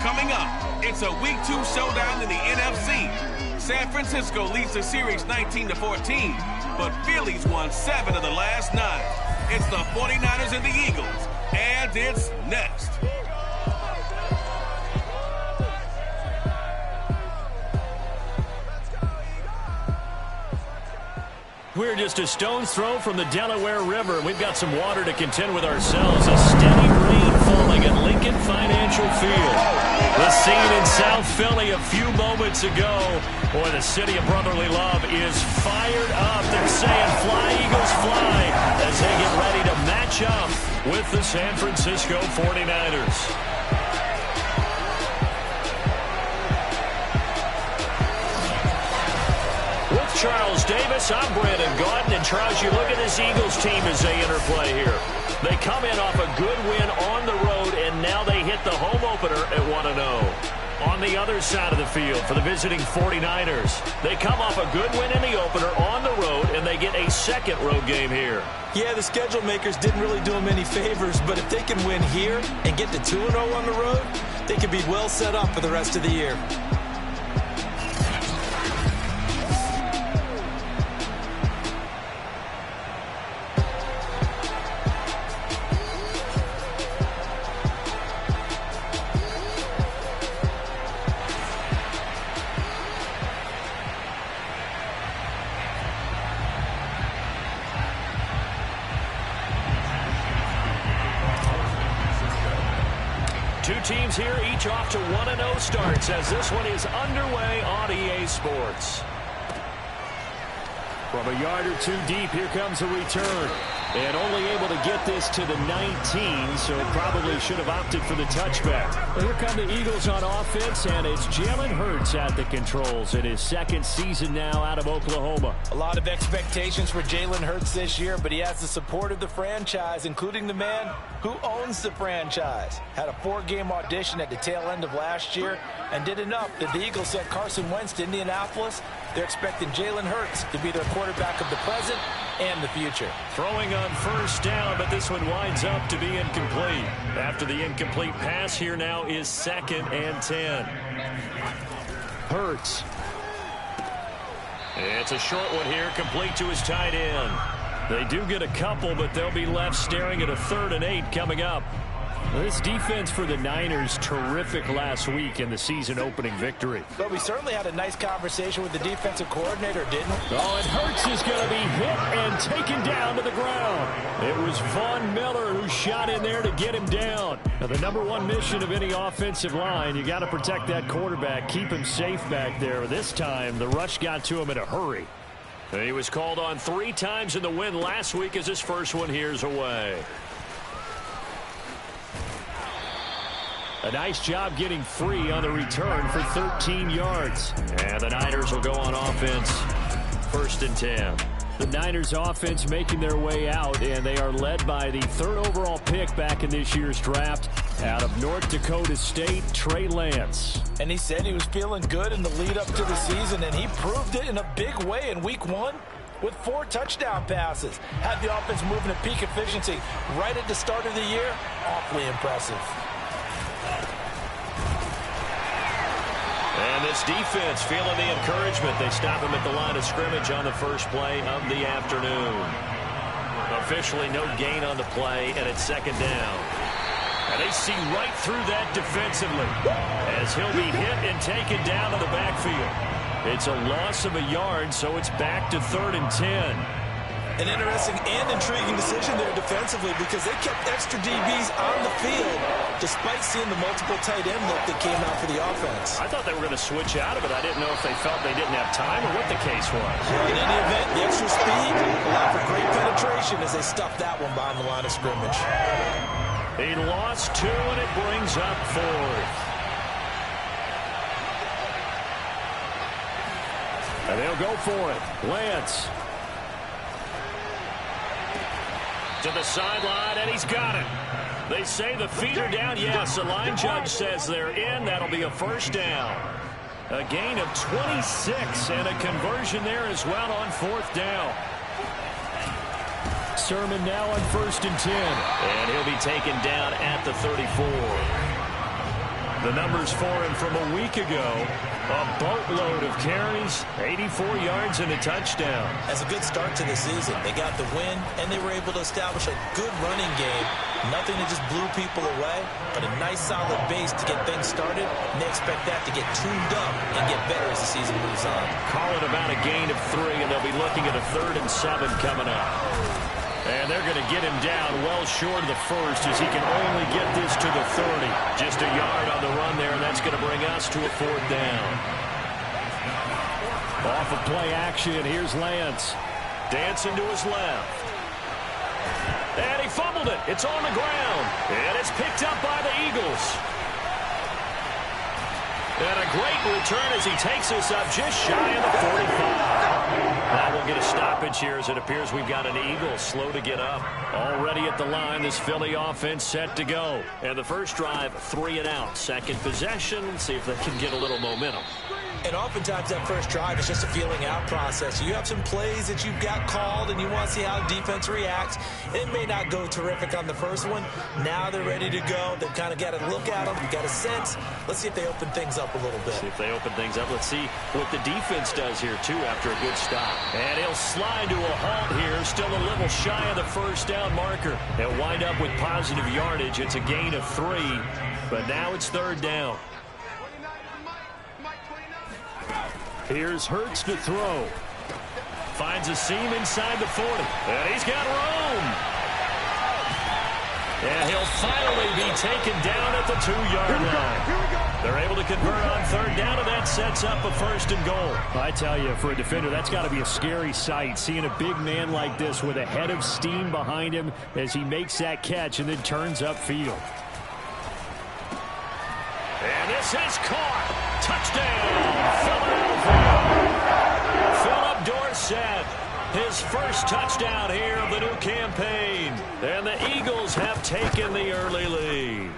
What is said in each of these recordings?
Coming up, it's a Week 2 showdown in the NFC. San Francisco leads the series 19-14, but Philly's won 7 of the last 9. It's the 49ers and the Eagles, and it's next. We're just a stone's throw from the Delaware River. We've got some water to contend with ourselves. A steady rain falling at Lincoln Financial Field. The scene in South Philly a few moments ago. Boy, the city of brotherly love is fired up. They're saying fly, Eagles, fly, as they get ready to match up with the San Francisco 49ers. Charles Davis, I'm Brandon Gaudin, and Charles, you look at this Eagles team as they interplay here. They come in off a good win on the road, and now they hit the home opener at 1-0. On the other side of the field for the visiting 49ers, they come off a good win in the opener on the road, and they get a second road game here. Yeah, the schedule makers didn't really do them any favors, but if they can win here and get to 2-0 on the road, they could be well set up for the rest of the year. Two teams here, each off to 1-0 starts as this one is underway on EA Sports. From a yard or two deep, here comes a return. And only able to get this to the 19, so probably should have opted for the touchback. Well, here come the Eagles on offense, and it's Jalen Hurts at the controls in his second season now out of Oklahoma. A lot of expectations for Jalen Hurts this year, but he has the support of the franchise, including the man who owns the franchise. Had a 4-game audition at the tail end of last year and did enough that the Eagles sent Carson Wentz to Indianapolis. They're expecting Jalen Hurts to be their quarterback of the present and the future. Throwing on first down, but this one winds up to be incomplete. After the incomplete pass, here now is 2nd and 10. Hurts. It's a short one here, complete to his tight end. They do get a couple, but they'll be left staring at a 3rd and 8 coming up. This defense for the Niners, terrific last week in the season-opening victory. But we certainly had a nice conversation with the defensive coordinator, didn't we? Oh, and Hurts is going to be hit and taken down to the ground. It was Von Miller who shot in there to get him down. Now, the #1 mission of any offensive line, you got to protect that quarterback, keep him safe back there. This time, the rush got to him in a hurry. He was called on 3 times in the win last week as his first one here's away. A nice job getting free on the return for 13 yards. And the Niners will go on offense. 1st and 10. The Niners offense making their way out, and they are led by the 3rd overall pick back in this year's draft out of North Dakota State, Trey Lance. And he said he was feeling good in the lead up to the season, and he proved it in a big way in week 1 with 4 touchdown passes. Had the offense moving at peak efficiency right at the start of the year. Awfully impressive. And this defense feeling the encouragement. They stop him at the line of scrimmage on the first play of the afternoon. Officially no gain on the play, and it's 2nd down. And they see right through that defensively as he'll be hit and taken down to the backfield. It's a loss of a yard, so it's back to 3rd and 10. An interesting and intriguing decision there defensively because they kept extra DBs on the field despite seeing the multiple tight end look that came out for the offense. I thought they were going to switch out of it. I didn't know if they felt they didn't have time or what the case was. In any event, the extra speed allowed for great penetration as they stuffed that one behind the line of scrimmage. He lost 2, and it brings up 4th. And they'll go for it. Lance. To the sideline, and he's got it. They say the feet are down. Yes, the line judge says they're in. That'll be a 1st down. A gain of 26 and a conversion there as well on 4th down. Sermon now on 1st and 10. And he'll be taken down at the 34. The numbers for him from a week ago, a boatload of carries, 84 yards and a touchdown. That's a good start to the season. They got the win, and they were able to establish a good running game. Nothing that just blew people away, but a nice solid base to get things started, and they expect that to get tuned up and get better as the season moves on. Call it about a gain of 3, and they'll be looking at a 3rd and 7 coming up. And they're going to get him down well short of the first as he can only get this to the 30. Just a yard on the run there, and that's going to bring us to a 4th down. Off of play action, here's Lance. Dancing to his left. And he fumbled it. It's on the ground. And it's picked up by the Eagles. And a great return as he takes us up just shy of the 45. Now we'll get a stoppage here as it appears we've got an Eagle slow to get up. Already at the line, this Philly offense set to go. And the first drive, 3 and out. Second possession, see if they can get a little momentum. And oftentimes that first drive is just a feeling out process. You have some plays that you've got called and you want to see how the defense reacts. It may not go terrific on the first one. Now they're ready to go. They've kind of got to look at them. You've got a sense. Let's see if they open things up a little bit. See if they open things up. Let's see what the defense does here, too, after a good stop. And he'll slide to a halt here. Still a little shy of the first down marker. They'll wind up with positive yardage. It's a gain of 3, but now it's 3rd down. Here's Hurts to throw. Finds a seam inside the 40. And he's got room. And he'll finally be taken down at the 2-yard line. They're able to convert on 3rd down, and that sets up a 1st and goal. I tell you, for a defender, that's got to be a scary sight, seeing a big man like this with a head of steam behind him as he makes that catch and then turns upfield. And this is caught. Touchdown, Philadelphia. Philip Dorsett, his first touchdown here of the new campaign. And the Eagles have taken the early lead.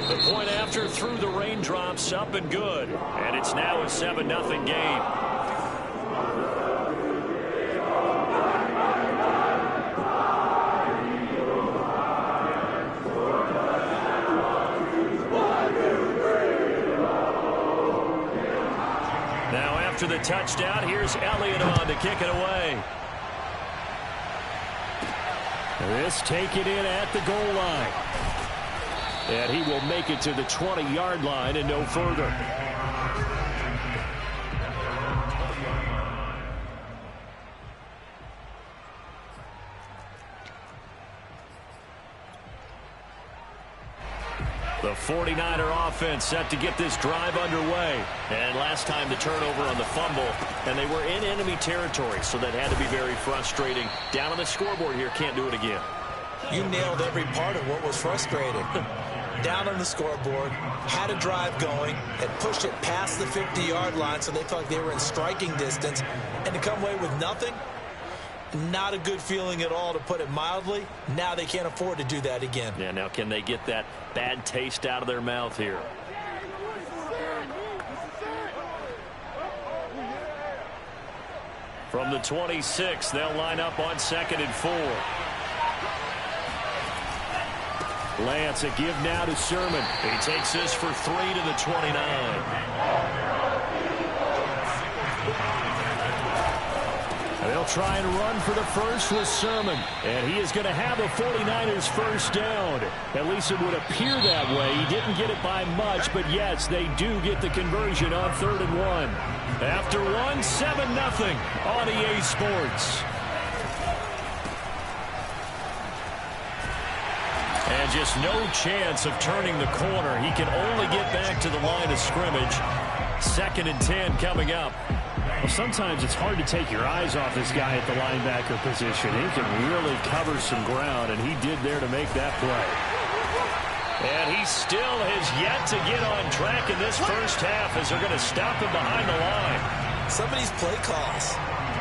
The point after through the raindrops, up and good. And it's now a 7-0 game. After the touchdown, here's Elliott on to kick it away. This taken in at the goal line. And he will make it to the 20-yard line and no further. The 49er offense set to get this drive underway. And last time the turnover on the fumble, and they were in enemy territory, so that had to be very frustrating. Down on the scoreboard here, can't do it again. You nailed every part of what was frustrating. Down on the scoreboard, had a drive going, and pushed it past the 50-yard line, so they felt like they were in striking distance, and to come away with nothing, not a good feeling at all, to put it mildly. Now they can't afford to do that again. Yeah, now can they get that bad taste out of their mouth here? From the 26, they'll line up on 2nd and 4. Lance, a give now to Sherman. He takes this for 3 to the 29. They'll try and run for the first with Sermon. And he is going to have the 49ers first down. At least it would appear that way. He didn't get it by much, but yes, they do get the conversion on 3rd and 1. After 7-0 on EA Sports. And just no chance of turning the corner. He can only get back to the line of scrimmage. 2nd and 10 coming up. Well, sometimes it's hard to take your eyes off this guy at the linebacker position. He can really cover some ground, and he did there to make that play. And he still has yet to get on track in this first half as they're going to stop him behind the line. Some of these play calls,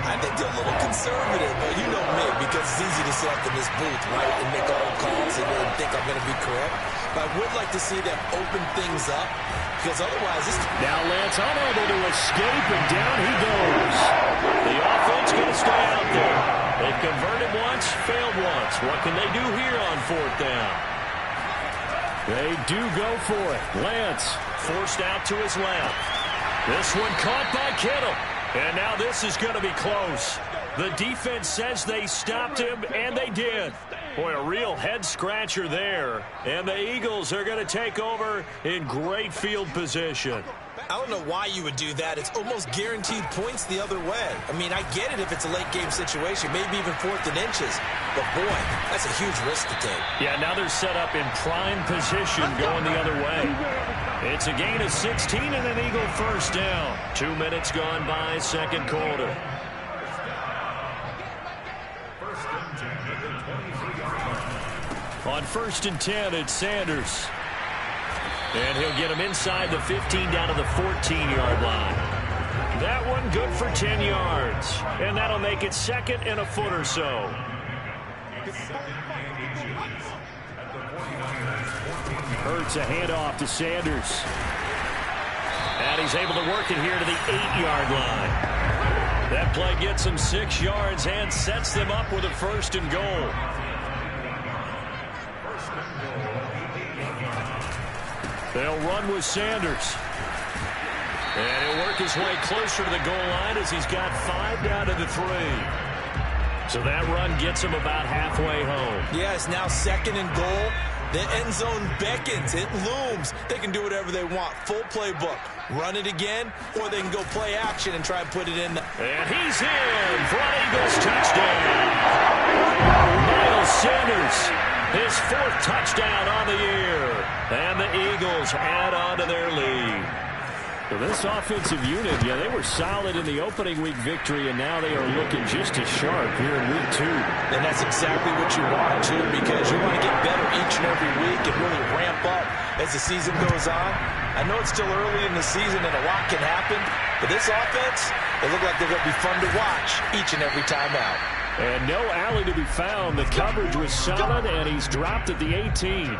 I think they're a little conservative, but you know me, because it's easy to sit up in this booth, right, and make all calls and think I'm going to be correct. But I would like to see them open things up, because otherwise this... Now Lance unable to escape, and down he goes. The offense going to stay out there. They've converted once, failed once. What can they do here on 4th down? They do go for it. Lance forced out to his left. This one caught by Kittle. And now this is going to be close. The defense says they stopped him, and they did. Boy, a real head-scratcher there. And the Eagles are going to take over in great field position. I don't know why you would do that. It's almost guaranteed points the other way. I mean, I get it if it's a late-game situation, maybe even 4th and inches. But, boy, that's a huge risk to take. Yeah, now they're set up in prime position going the other way. It's a gain of 16 and an Eagle first down. 2 minutes gone by, second quarter. On 1st and 10, it's Sanders. And he'll get him inside the 15 down to the 14-yard line. That one good for 10 yards. And that'll make it 2nd and a foot or so. Hurts a handoff to Sanders. And he's able to work it here to the 8-yard line. That play gets him 6 yards and sets them up with a 1st and goal. They'll run with Sanders. And he'll work his way closer to the goal line as he's got 5 down to the 3. So that run gets him about halfway home. Yeah, it's now 2nd and goal. The end zone beckons. It looms. They can do whatever they want. Full playbook. Run it again, or they can go play action and try and put it in. And he's in for an Eagles touchdown. Miles Sanders, his 4th touchdown on the year. And the Eagles add on to their lead. So this offensive unit, yeah, they were solid in the opening week victory, and now they are looking just as sharp here in week 2. And that's exactly what you want, too, because you want to get better each and every week and really ramp up as the season goes on. I know it's still early in the season and a lot can happen, but this offense, they look like they're going to be fun to watch each and every time out. And no alley to be found. The coverage was solid, and he's dropped at the 18.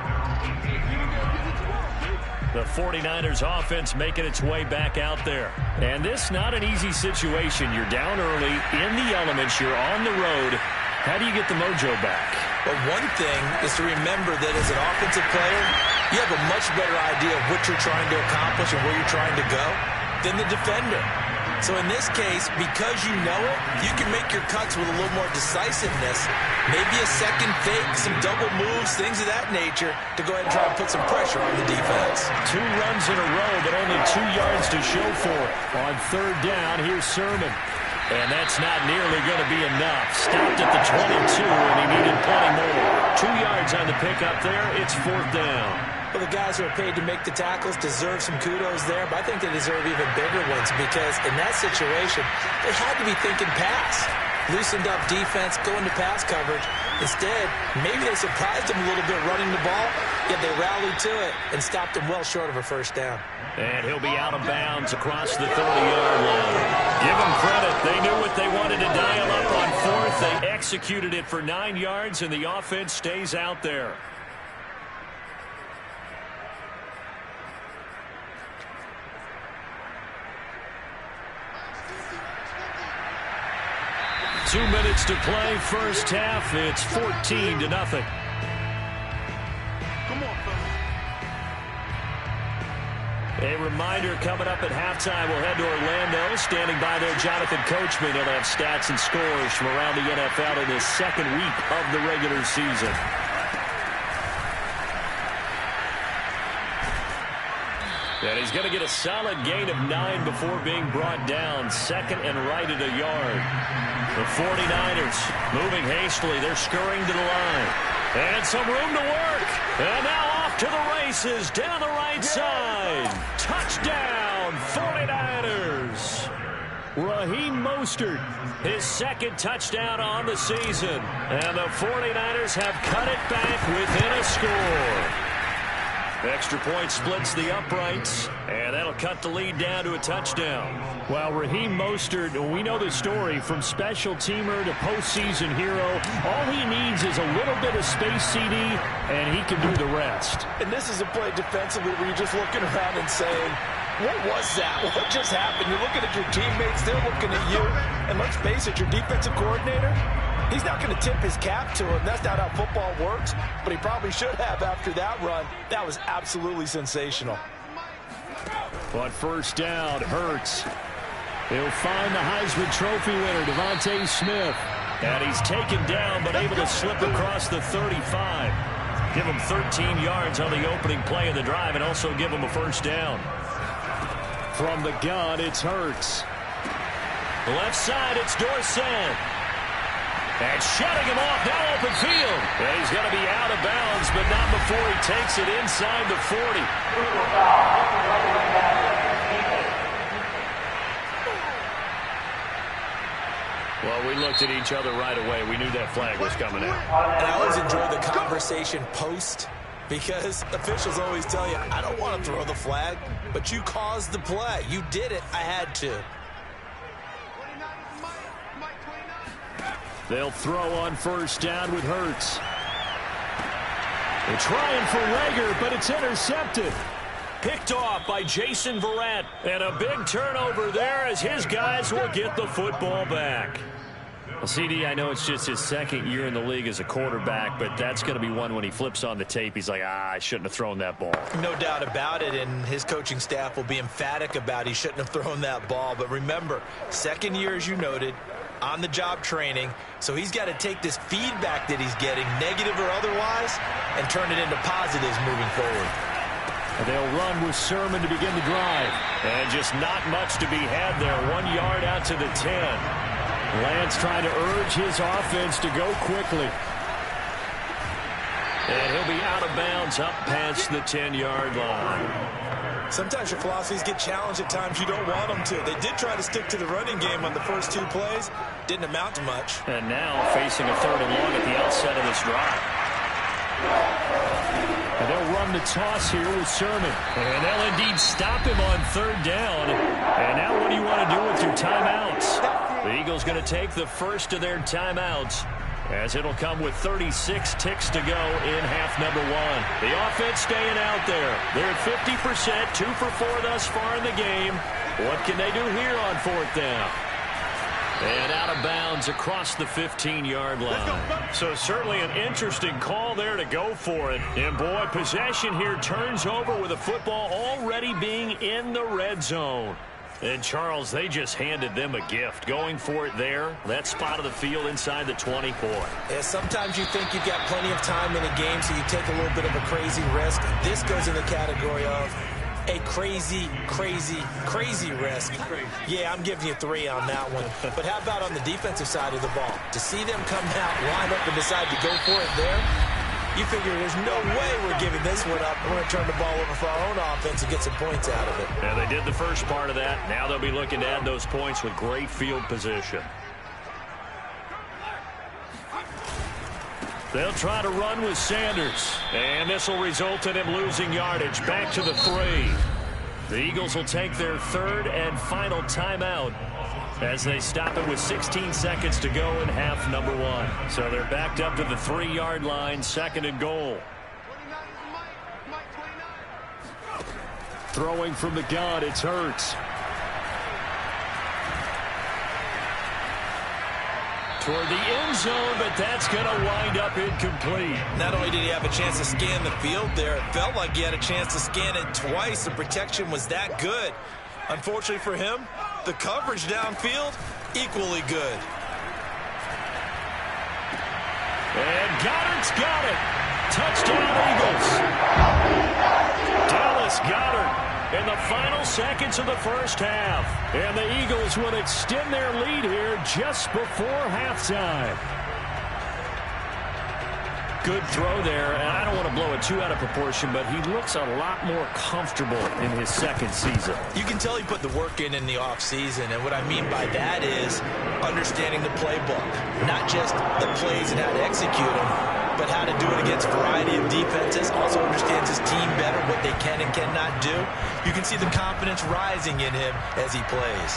The 49ers offense making its way back out there. And this not an easy situation. You're down early, in the elements, you're on the road. How do you get the mojo back? Well, one thing is to remember that as an offensive player, you have a much better idea of what you're trying to accomplish and where you're trying to go than the defender. So in this case, because you know it, you can make your cuts with a little more decisiveness. Maybe a second fake, some double moves, things of that nature to go ahead and try and put some pressure on the defense. 2 runs in a row, but only 2 yards to show for it. On 3rd down, here's Sermon. And that's not nearly going to be enough. Stopped at the 22, and he needed plenty more. 2 yards on the pickup there. It's 4th down. Well, the guys who are paid to make the tackles deserve some kudos there, but I think they deserve even bigger ones because in that situation, they had to be thinking pass. Loosened up defense, going to pass coverage. Instead, maybe they surprised him a little bit running the ball, yet they rallied to it and stopped him well short of a 1st down. And he'll be out of bounds across the 30-yard line. Give them credit. They knew what they wanted to dial up on 4th. They executed it for 9 yards, and the offense stays out there. Two minutes to play, first half. It's 14-0. A reminder coming up at halftime. We'll head to Orlando. Standing by there, Jonathan Coachman. He'll have stats and scores from around the NFL in the 2nd week of the regular season. And he's going to get a solid gain of 9 before being brought down. 2nd and right at a yard. The 49ers moving hastily. They're scurrying to the line. And some room to work. And now off to the races down the right side. Touchdown, 49ers. Raheem Mostert, his 2nd touchdown on the season. And the 49ers have cut it back within a score. Extra point splits the uprights, and that'll cut the lead down to a touchdown. Well, Raheem Mostert, we know the story, from special teamer to postseason hero. All he needs is a little bit of space, CD, and he can do the rest. And this is a play defensively where you're just looking around and saying, what was that? What just happened? You're looking at your teammates, they're looking at you. And let's face it, your defensive coordinator, He's not going to tip his cap to him. That's not how football works, but he probably should have after that run. That was absolutely sensational. On first down, Hurts. He'll find the Heisman Trophy winner, Devontae Smith. And he's taken down, but able to slip across the 35. Give him 13 yards on the opening play of the drive and also give him a first down. From the gun, it's Hurts. Left side, it's Dorsett. And shutting him off, now open field. And he's going to be out of bounds, but not before he takes it inside the 40. Well, we looked at each other right away. We knew that flag was coming out. And I always enjoy the conversation post, because officials always tell you, I don't want to throw the flag, but you caused the play. You did it. I had to. They'll throw on first down with Hurts. They're trying for Rager, but it's intercepted. Picked off by Jason Verrett. And a big turnover there as his guys will get the football back. Well, CD, I know it's just his second year in the league as a quarterback, but that's going to be one when he flips on the tape. He's like, I shouldn't have thrown that ball. No doubt about it, and his coaching staff will be emphatic about he shouldn't have thrown that ball. But remember, second year, as you noted, on-the-job training, so he's got to take this feedback that he's getting, negative or otherwise, and turn it into positives moving forward. They'll run with Sermon to begin the drive. And just not much to be had there. 1 yard out to the 10. Lance trying to urge his offense to go quickly. And he'll be out of bounds up past the 10-yard line. Sometimes your philosophies get challenged at times you don't want them to. They did try to stick to the running game on the first 2 plays. Didn't amount to much. And now facing a 3rd and long at the outset of this drive. And they'll run the toss here with Sermon. And they'll indeed stop him on 3rd down. And now what do you want to do with your timeouts? The Eagles going to take the first of their timeouts, as it'll come with 36 ticks to go in half number 1. The offense staying out there. They're at 50%, 2 for 4 thus far in the game. What can they do here on 4th down? And out of bounds across the 15-yard line. So certainly an interesting call there to go for it. And boy, possession here turns over with the football already being in the red zone. And Charles, they just handed them a gift. Going for it there, that spot of the field inside the 20 point. Yeah, sometimes you think you've got plenty of time in a game, so you take a little bit of a crazy risk. This goes in the category of a crazy, crazy, crazy risk. Yeah, I'm giving you 3 on that one. But how about on the defensive side of the ball? To see them come out, line up, and decide to go for it there, you figure there's no way we're giving this one up. We're going to turn the ball over for our own offense and get some points out of it. And they did the first part of that. Now they'll be looking to add those points with great field position. They'll try to run with Sanders. And this will result in him losing yardage. Back to the 3. The Eagles will take their 3rd and final timeout as they stop it with 16 seconds to go in half number 1. So they're backed up to the 3-yard line, 2nd and goal. Throwing from the gun, it's Hurts. Toward the end zone, but that's going to wind up incomplete. Not only did he have a chance to scan the field there, it felt like he had a chance to scan it twice. The protection was that good. Unfortunately for him, the coverage downfield, equally good. And Goddard's got it. Touchdown, Eagles. Dallas Goedert in the final seconds of the first half. And the Eagles will extend their lead here just before halftime. Good throw there, and I don't want to blow it too out of proportion, but he looks a lot more comfortable in his 2nd season. You can tell he put the work in the offseason, and what I mean by that is understanding the playbook. Not just the plays and how to execute them, but how to do it against a variety of defenses. Also understands his team better, what they can and cannot do. You can see the confidence rising in him as he plays.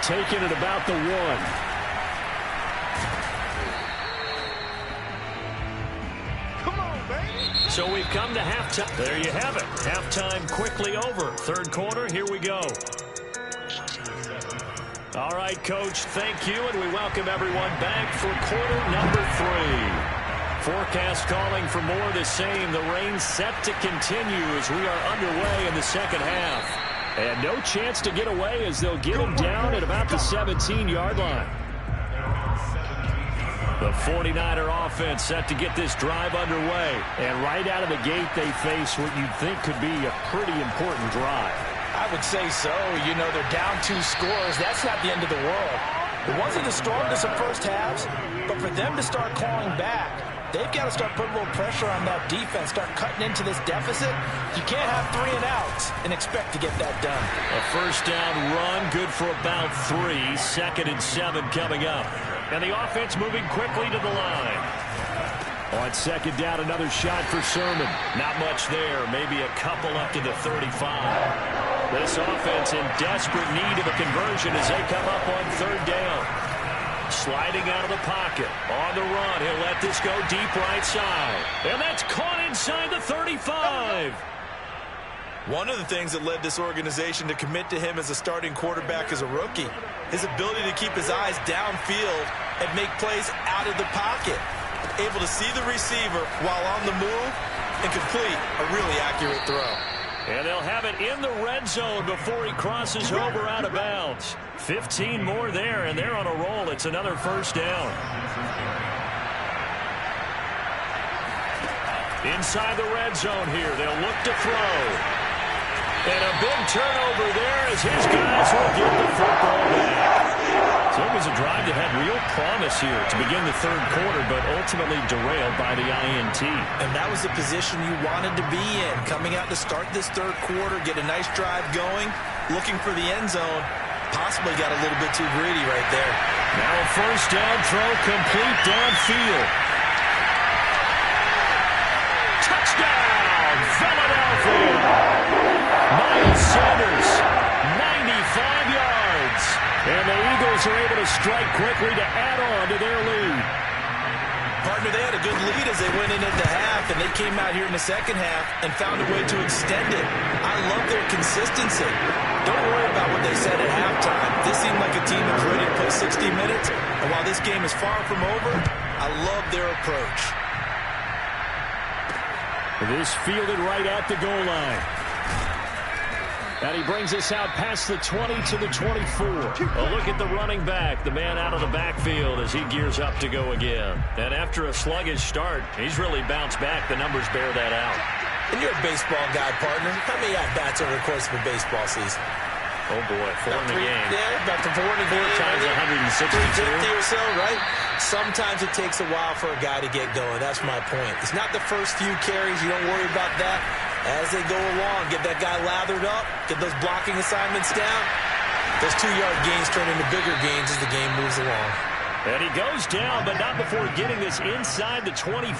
Taking it about the 1. So we've come to halftime. There you have it. Halftime quickly over. 3rd quarter, here we go. All right, Coach, thank you, and we welcome everyone back for quarter number 3. Forecast calling for more of the same. The rain set to continue as we are underway in the second half. And no chance to get away as they'll get him down at about the 17-yard line. The 49er offense set to get this drive underway. And right out of the gate, they face what you'd think could be a pretty important drive. I would say so. You know, they're down 2 scores. That's not the end of the world. It wasn't the strongest of first halves, but for them to start clawing back, they've got to start putting a little pressure on that defense, start cutting into this deficit. You can't have 3 and outs and expect to get that done. A first down run, good for about 3. 2nd and 7 coming up. And the offense moving quickly to the line. On 2nd down, another shot for Sermon. Not much there, maybe a couple up to the 35. This offense in desperate need of a conversion as they come up on 3rd down. Sliding out of the pocket. On the run, he'll let this go deep right side. And that's caught inside the 35. One of the things that led this organization to commit to him as a starting quarterback as a rookie, his ability to keep his eyes downfield and make plays out of the pocket. Able to see the receiver while on the move and complete a really accurate throw. And they'll have it in the red zone before he crosses over out of bounds. 15 more there, and they're on a roll. It's another first down. Inside the red zone here, they'll look to throw. And a big turnover there as his guys will get the football back. So it was a drive that had real promise here to begin the 3rd quarter, but ultimately derailed by the INT. And that was the position you wanted to be in. Coming out to start this 3rd quarter, get a nice drive going, looking for the end zone. Possibly got a little bit too greedy right there. Now a first down throw complete downfield. Touchdown, Philadelphia! Miles Sanders, 95 yards. And the Eagles are able to strike quickly to add on to their lead. Partner, they had a good lead as they went into the half, and they came out here in the 2nd half and found a way to extend it. I love their consistency. Don't worry about what they said at halftime. This seemed like a team that's ready to play 60 minutes, and while this game is far from over, I love their approach. This fielded right at the goal line. And he brings us out past the 20 to the 24. A look at the running back, the man out of the backfield as he gears up to go again. And after a sluggish start, he's really bounced back. The numbers bear that out. And you're a baseball guy, partner. How many at-bats over the course of a baseball season? Oh, boy, 4 in the game. Yeah, about 4 in the game. 4 times 162. 350 or so, right? Sometimes it takes a while for a guy to get going. That's my point. It's not the first few carries. You don't worry about that. As they go along, get that guy lathered up, get those blocking assignments down. Those 2-yard gains turn into bigger gains as the game moves along. And he goes down, but not before getting this inside the 25.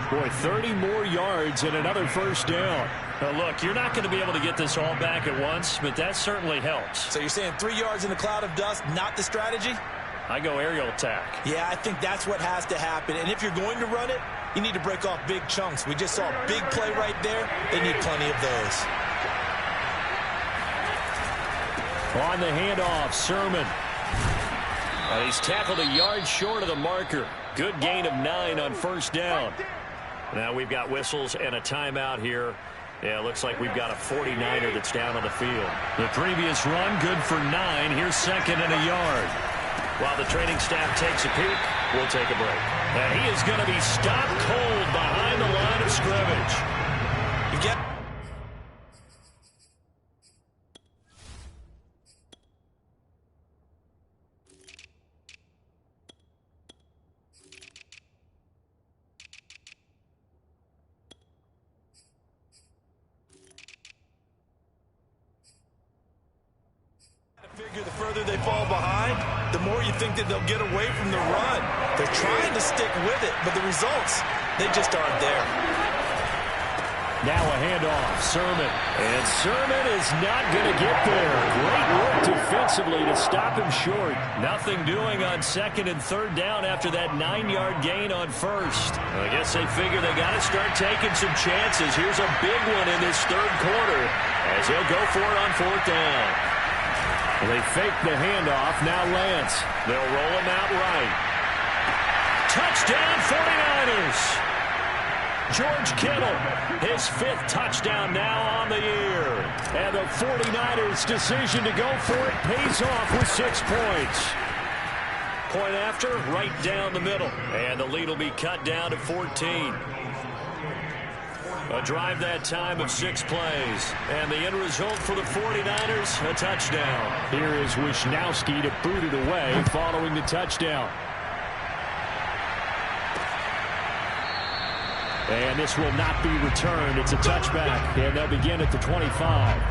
Boy, 30 more yards and another first down. Now, look, you're not going to be able to get this all back at once, but that certainly helps. So you're saying 3 yards in a cloud of dust, not the strategy? I go aerial attack. Yeah, I think that's what has to happen. And if you're going to run it, you need to break off big chunks. We just saw a big play right there. They need plenty of those. On the handoff, Sermon. And he's tackled a yard short of the marker. Good gain of 9 on first down. Now we've got whistles and a timeout here. Yeah, it looks like we've got a 49er that's down on the field. The previous run, good for 9. Here's 2nd and a yard. While the training staff takes a peek, we'll take a break. And he is going to be stopped cold behind the line of scrimmage. You get... Figure the further they fall behind, the more you think that they'll get away from the run. They're trying to stick with it, but the results, they just aren't there. Now a handoff, Sermon. And Sermon is not going to get there. Great work defensively to stop him short. Nothing doing on 2nd and 3rd down after that 9-yard gain on first. I guess they figure they got to start taking some chances. Here's a big one in this 3rd quarter as he'll go for it on 4th down. They fake the handoff. Now Lance. They'll roll him out right. Touchdown 49ers. George Kittle, his 5th touchdown now on the year. And the 49ers' decision to go for it pays off with 6 points. Point after, right down the middle. And the lead will be cut down to 14. A drive that time of 6 plays. And the end result for the 49ers, a touchdown. Here is Wisnowski to boot it away following the touchdown. And this will not be returned. It's a touchback. And they'll begin at the 25.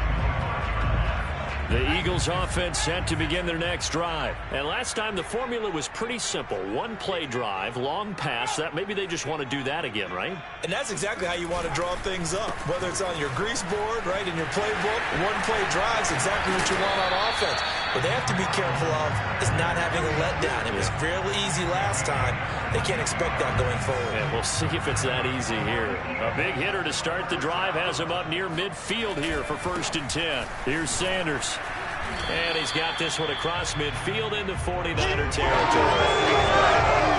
The Eagles offense set to begin their next drive. And last time the formula was pretty simple. 1-play drive, long pass. That maybe they just want to do that again, right? And that's exactly how you want to draw things up. Whether it's on your grease board, right, in your playbook, 1-play drives, exactly what you want on offense. What they have to be careful of is not having a letdown. It was fairly easy last time. They can't expect that going forward. And we'll see if it's that easy here. A big hitter to start the drive has him up near midfield here for 1st and 10. Here's Sanders. And he's got this one across midfield into 49er territory.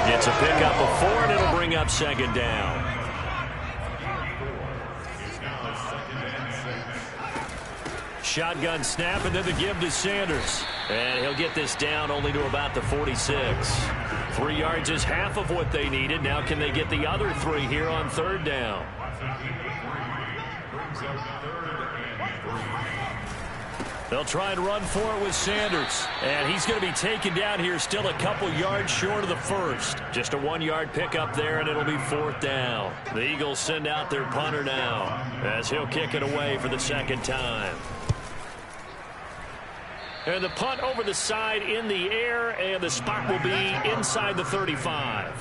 Gets a pickup of 4, and it'll bring up 2nd down. Shotgun snap, and then the give to Sanders. And he'll get this down only to about the 46. 3 yards is half of what they needed. Now can they get the other 3 here on 3rd down? They'll try and run for it with Sanders. And he's going to be taken down here still a couple yards short of the 1st. Just a 1-yard pickup there, and it'll be 4th down. The Eagles send out their punter now as he'll kick it away for the 2nd time. And the punt over the side in the air, and the spot will be inside the 35.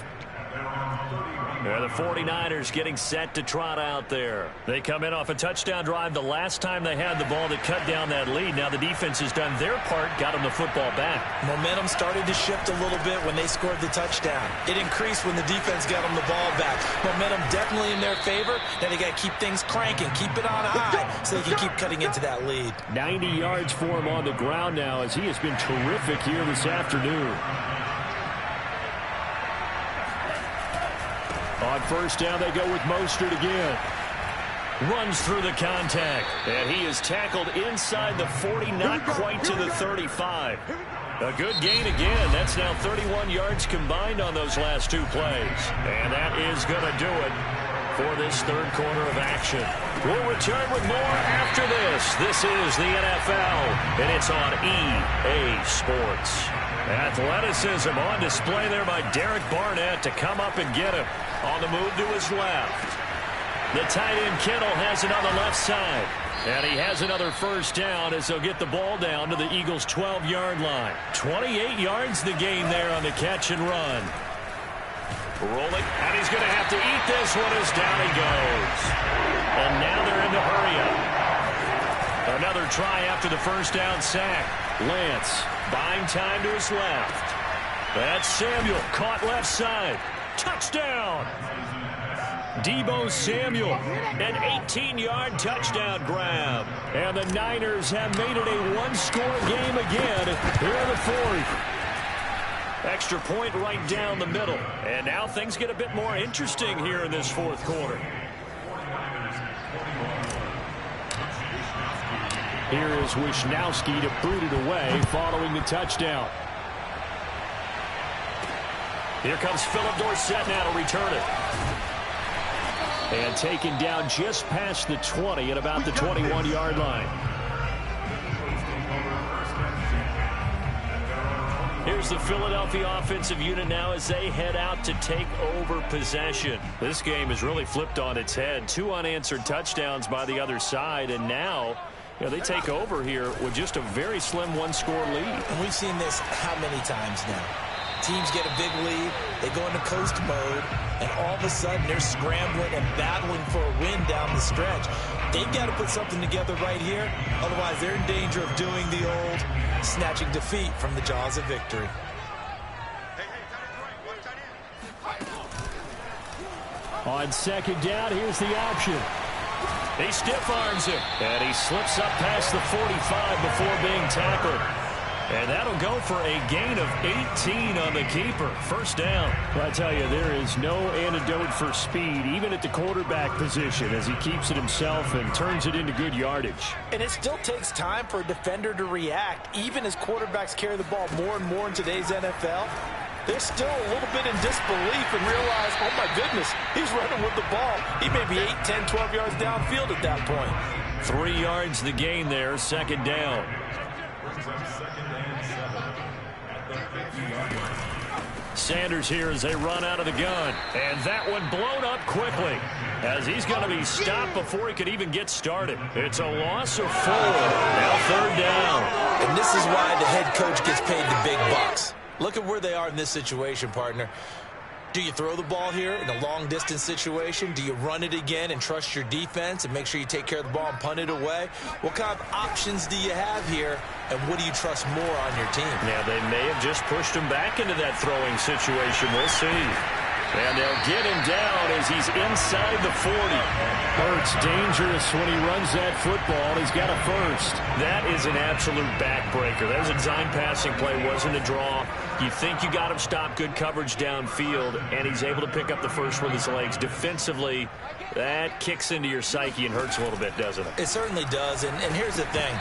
And the 49ers getting set to trot out there. They come in off a touchdown drive the last time they had the ball that cut down that lead. Now the defense has done their part, got them the football back. Momentum started to shift a little bit when they scored the touchdown. It increased when the defense got them the ball back. Momentum definitely in their favor. Now they got to keep things cranking, keep it on high so they can keep cutting into that lead. 90 yards for him on the ground now as he has been terrific here this afternoon. On 1st down, they go with Mostert again. Runs through the contact. And he is tackled inside the 40, not quite to the 35. A good gain again. That's now 31 yards combined on those last 2 plays. And that is going to do it for this 3rd quarter of action. We'll return with more after this. This is the NFL, and it's on EA Sports. Athleticism on display there by Derek Barnett to come up and get him. On the move to his left. The tight end Kittle has it on the left side. And he has another 1st down as they'll get the ball down to the Eagles' 12-yard line. 28 yards the gain there on the catch and run. Rolling, and he's going to have to eat this one as down he goes. And now they're in the hurry up. Another try after the 1st down sack. Lance buying time to his left. That's Samuel, caught left side. Touchdown! Deebo Samuel, an 18-yard touchdown grab. And the Niners have made it a 1-score game again here in the 4th. Extra point right down the middle. And now things get a bit more interesting here in this 4th quarter. Here is Wisnowski to boot it away following the touchdown. Here comes Philip Dorsett now to return it. And taken down just past the 20 at about the 21-yard line. Here's the Philadelphia offensive unit now as they head out to take over possession. This game has really flipped on its head. 2 unanswered touchdowns by the other side, and now they take over here with just a very slim 1-score lead. And we've seen this how many times now? Teams get a big lead, they go into coast mode, and all of a sudden they're scrambling and battling for a win down the stretch. They've got to put something together right here, otherwise they're in danger of doing the old snatching defeat from the jaws of victory. On 2nd down, here's the option. He stiff arms him, and he slips up past the 45 before being tackled. And that'll go for a gain of 18 on the keeper. First down. Well, I tell you, there is no antidote for speed, even at the quarterback position, as he keeps it himself and turns it into good yardage. And it still takes time for a defender to react, even as quarterbacks carry the ball more and more in today's NFL. They're still a little bit in disbelief and realize, oh my goodness, he's running with the ball. He may be 8, 10, 12 yards downfield at that point. 3 yards the gain there, second down. Sanders here as they run out of the gun. And that one blown up quickly as he's going to be stopped before he could even get started. It's a loss of 4. Now third down. And this is why the head coach gets paid the big bucks. Look at where they are in this situation, partner. Do you throw the ball here in a long-distance situation? Do you run it again and trust your defense and make sure you take care of the ball and punt it away? What kind of options do you have here, and what do you trust more on your team? Yeah, they may have just pushed him back into that throwing situation. We'll see. And they'll get him down as he's inside the 40. Hurts dangerous when he runs that football. He's got a first. That is an absolute backbreaker. That was a design passing play, wasn't a draw. You think you got him stopped, good coverage downfield, and he's able to pick up the first with his legs. Defensively, that kicks into your psyche and hurts a little bit, doesn't it? It certainly does, and here's the thing.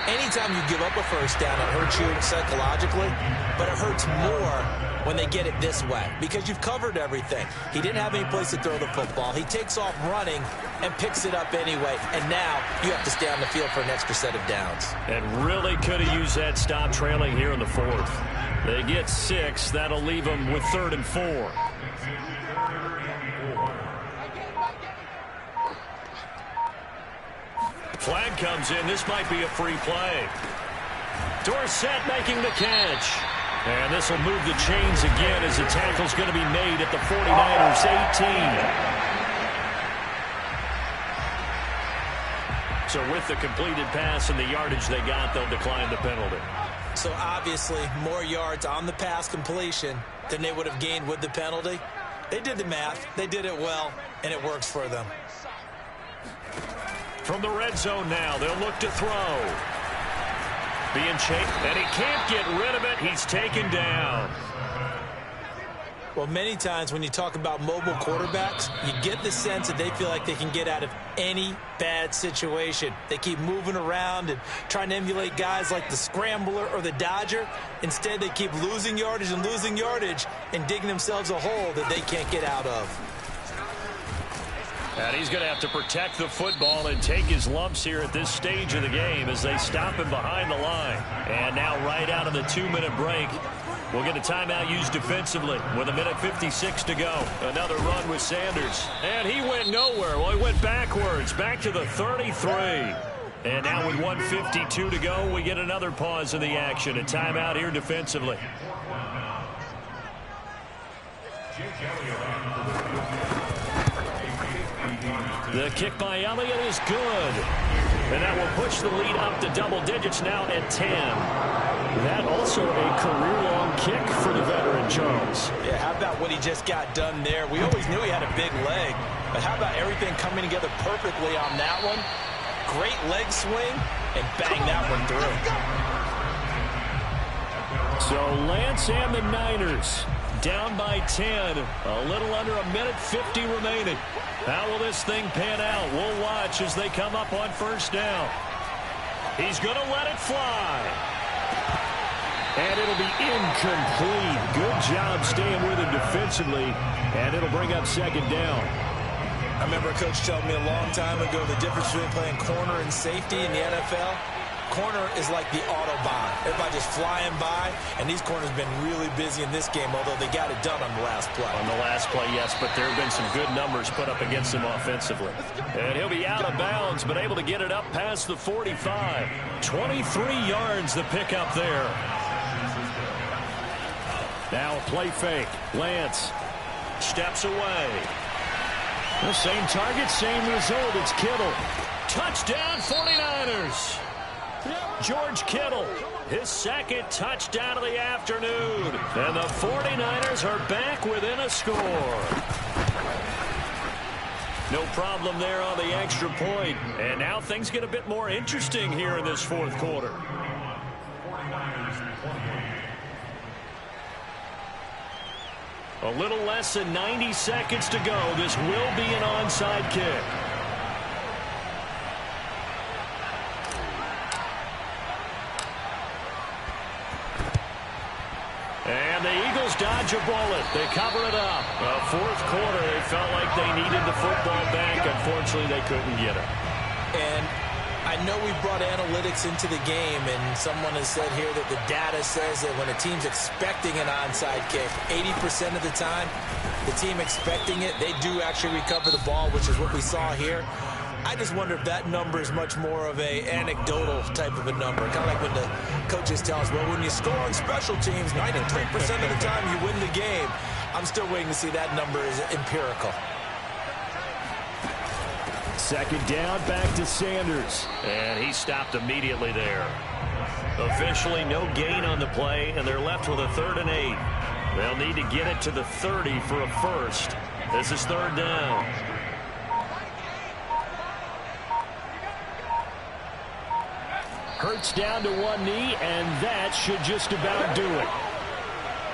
Anytime you give up a first down, it hurts you psychologically, but it hurts more when they get it this way because you've covered everything. He didn't have any place to throw the football. He takes off running and picks it up anyway, and now you have to stay on the field for an extra set of downs. And really could have used that stop trailing here in the 4th. They get 6. That'll leave them with 3rd and 4. Flag comes in. This might be a free play. Dorsett making the catch. And this will move the chains again as the tackle's going to be made at the 49ers 18. So with the completed pass and the yardage they got, they'll decline the penalty. So obviously more yards on the pass completion than they would have gained with the penalty. They did the math. They did it well, and it works for them. From the red zone now, they'll look to throw. Being chased, and he can't get rid of it. He's taken down. Well, many times when you talk about mobile quarterbacks, you get the sense that they feel like they can get out of any bad situation. They keep moving around and trying to emulate guys like the Scrambler or the Dodger. Instead, they keep losing yardage and digging themselves a hole that they can't get out of. And he's going to have to protect the football and take his lumps here at this stage of the game as they stop him behind the line. And now right out of the 2-minute break, we'll get a timeout used defensively with 1:56 to go. Another run with Sanders. And he went nowhere. Well, he went backwards, back to the 33. And now with 1:52 to go, we get another pause in the action. A timeout here defensively. The kick by Elliott is good. And that will push the lead up to double digits now at 10. That also a career-long kick for the veteran, Charles. Yeah, how about what he just got done there? We always knew he had a big leg, but how about everything coming together perfectly on that one? Great leg swing, and bang that one through. So Lance and the Niners down by 10. A little under 1:50 remaining. How will this thing pan out? We'll watch as they come up on first down. He's going to let it fly. And it'll be incomplete. Good job staying with him defensively. And it'll bring up second down. I remember a coach telling me a long time ago the difference between playing corner and safety in the NFL. Corner is like the Autobahn. Everybody just flying by, and these corners have been really busy in this game, although they got it done on the last play. On the last play, yes, but there have been some good numbers put up against him offensively. And he'll be out of bounds, but able to get it up past the 45. 23 yards the pickup there. Now a play fake. Lance steps away. The same target, same result. It's Kittle. Touchdown 49ers. George Kittle, his second touchdown of the afternoon. And the 49ers are back within a score. No problem there on the extra point. And now things get a bit more interesting here in this fourth quarter. A little less than 90 seconds to go. This will be an onside kick. And the Eagles dodge a bullet. They cover it up. Fourth quarter, they felt like they needed the football back. Unfortunately, they couldn't get it. And I know we brought analytics into the game, and someone has said here that the data says that when a team's expecting an onside kick, 80% of the time, the team expecting it, they do actually recover the ball, which is what we saw here. I just wonder if that number is much more of a anecdotal type of a number. Kind of like when the coaches tell us, well, when you score on special teams, 93% of the time you win the game. I'm still waiting to see that number is empirical. Second down, back to Sanders. And he stopped immediately there. Officially no gain on the play, and they're left with a 3rd and 8. They'll need to get it to the 30 for a first. This is 3rd down. Hurts down to one knee, and that should just about do it.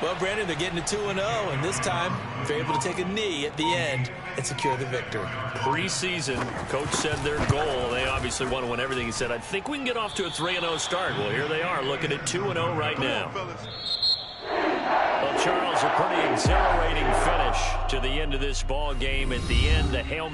Well, Brandon, they're getting to 2-0, and this time they're able to take a knee at the end and secure the victory. Preseason, coach said their goal, they obviously want to win everything. He said, I think we can get off to a 3-0 start. Well, here they are looking at 2-0 right now. Well, Charles, a pretty exhilarating finish to the end of this ball game. At the end, the Hail